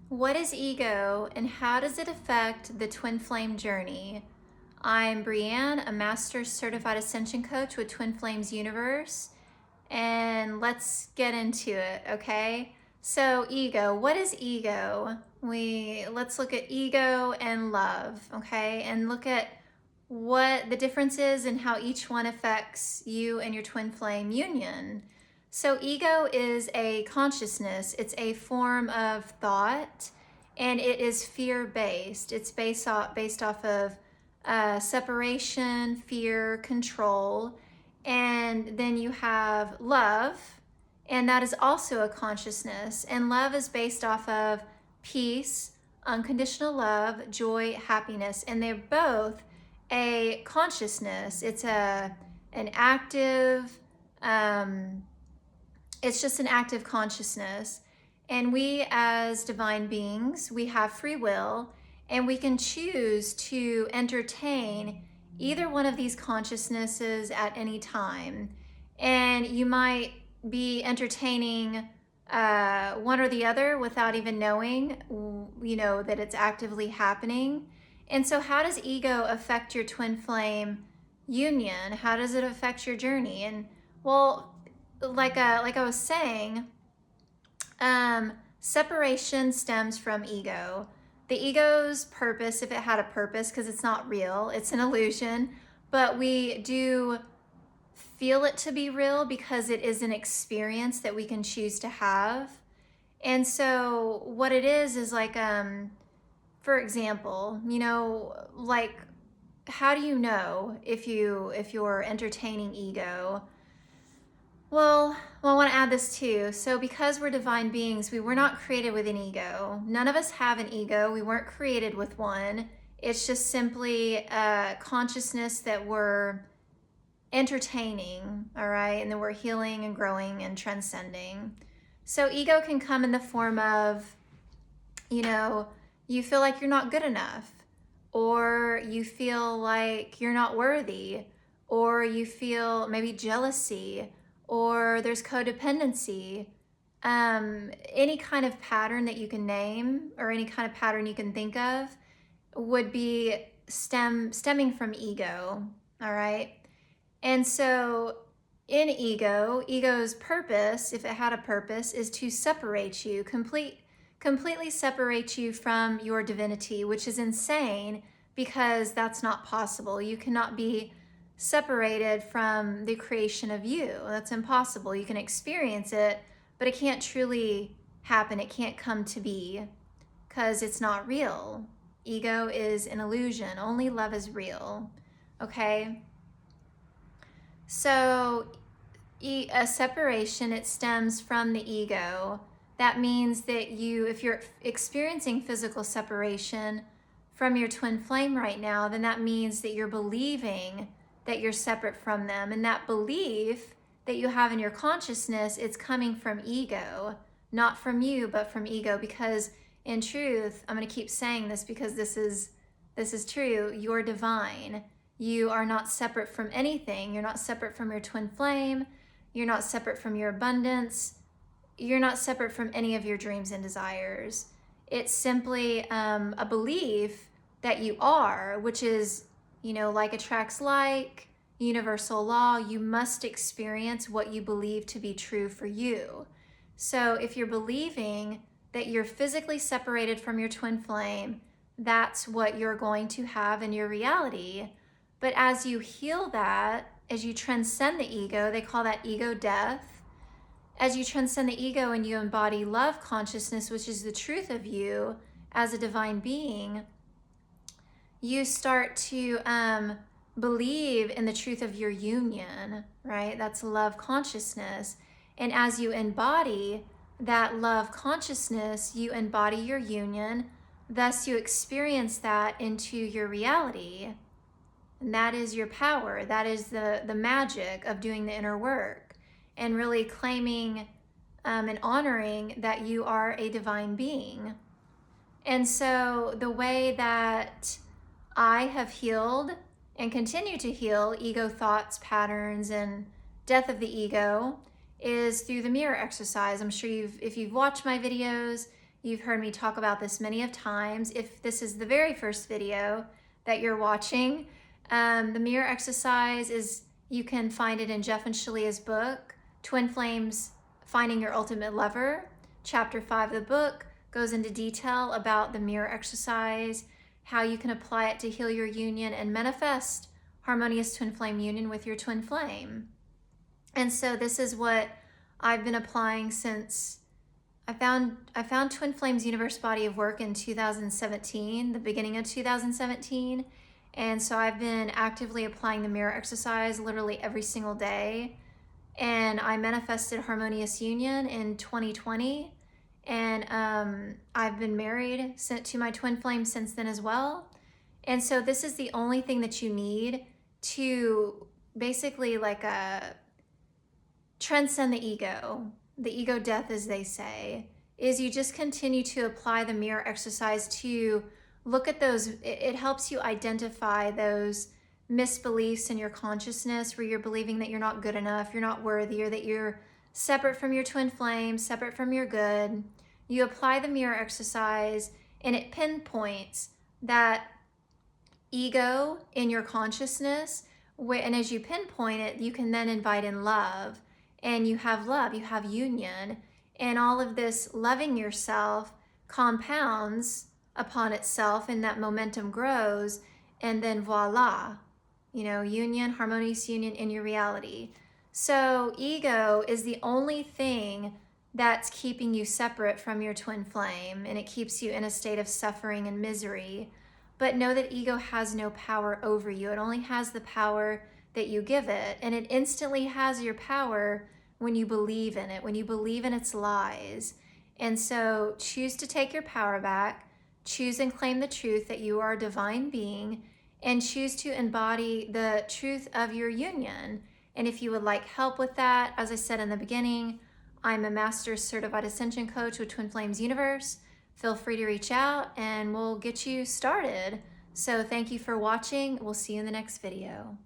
What is ego and how does it affect the twin flame journey? I'm Breann, a master certified ascension coach with Twin Flames Universe, and let's get into it, okay? So ego, what is ego? Let's look at ego and love, okay? And look at what the difference is and how each one affects you and your twin flame union. So ego is a consciousness. It's a form of thought, and it is fear-based. It's based off of separation, fear, control. And then you have love, and that is also a consciousness. And love is based off of peace, unconditional love, joy, happiness. And they're both a consciousness. It's an active, it's just an active consciousness. And we as divine beings, we have free will, and we can choose to entertain either one of these consciousnesses at any time. And you might be entertaining one or the other without even knowing, that it's actively happening. And so how does ego affect your twin flame union? How does it affect your journey? And well, like I was saying, separation stems from ego. The ego's purpose, if it had a purpose, because it's not real, it's an illusion, but we do feel it to be real because it is an experience that we can choose to have. And so what it is like, for example, like, how do you know if you're entertaining ego? Well, I want to add this too. So because we're divine beings, we were not created with an ego. None of us have an ego. We weren't created with one. It's just simply a consciousness that we're entertaining, all right? And then we're healing and growing and transcending. So ego can come in the form of, you feel like you're not good enough, or you feel like you're not worthy, or you feel maybe jealousy, or there's codependency. Any kind of pattern that you can name or any kind of pattern you can think of would be stemming from ego, all right? And so in ego's purpose, if it had a purpose, is to separate you, completely separate you from your divinity, which is insane because that's not possible. You cannot be separated from the creation of you. That's impossible. You can experience it, but it can't truly happen. It can't come to be because it's not real. Ego is an illusion. Only love is real. Okay? So a separation, it stems from the ego. That means that if you're experiencing physical separation from your twin flame right now, then that means that you're believing that you're separate from them. And that belief that you have in your consciousness, it's coming from ego, not from you, but from ego. Because in truth, I'm going to keep saying this because this is true, you're divine. You are not separate from anything. You're not separate from your twin flame. You're not separate from your abundance. You're not separate from any of your dreams and desires. It's simply a belief that you are, which is, like attracts like, universal law. You must experience what you believe to be true for you. So if you're believing that you're physically separated from your twin flame, that's what you're going to have in your reality. But as you heal that, as you transcend the ego, they call that ego death. As you transcend the ego and you embody love consciousness, which is the truth of you as a divine being, you start to believe in the truth of your union, right? That's love consciousness. And as you embody that love consciousness, you embody your union. Thus, you experience that into your reality. And that is your power. That is the magic of doing the inner work and really claiming and honoring that you are a divine being. And so the way that I have healed and continue to heal ego thoughts, patterns, and death of the ego is through the mirror exercise. I'm sure if you've watched my videos, You've heard me talk about this many of times. If this is the very first video that you're watching, the mirror exercise is, you can find it in Jeff and Shalia's book, Twin Flames, Finding Your Ultimate Lover. Chapter 5 of the book goes into detail about the mirror exercise, how you can apply it to heal your union and manifest harmonious twin flame union with your twin flame. And so this is what I've been applying since I found Twin Flames Universe Body of Work in 2017, the beginning of 2017. And so I've been actively applying the mirror exercise literally every single day. And I manifested harmonious union in 2020. And I've been married to my twin flame since then as well. And so this is the only thing that you need to basically transcend the ego death, as they say, is you just continue to apply the mirror exercise to look at those. It helps you identify those misbeliefs in your consciousness where you're believing that you're not good enough, you're not worthy, or that you're separate from your twin flame, separate from your good. You apply the mirror exercise and it pinpoints that ego in your consciousness, and as you pinpoint it, you can then invite in love. And you have love, you have union, and all of this loving yourself compounds upon itself, and that momentum grows, and then voila, union, harmonious union in your reality. So ego is the only thing that's keeping you separate from your twin flame, and it keeps you in a state of suffering and misery. But know that ego has no power over you. It only has the power that you give it, and it instantly has your power when you believe in it, when you believe in its lies. And so choose to take your power back, choose and claim the truth that you are a divine being, and choose to embody the truth of your union. And if you would like help with that, as I said in the beginning, I'm a Master Certified Ascension Coach with Twin Flames Universe. Feel free to reach out and we'll get you started. So thank you for watching. We'll see you in the next video.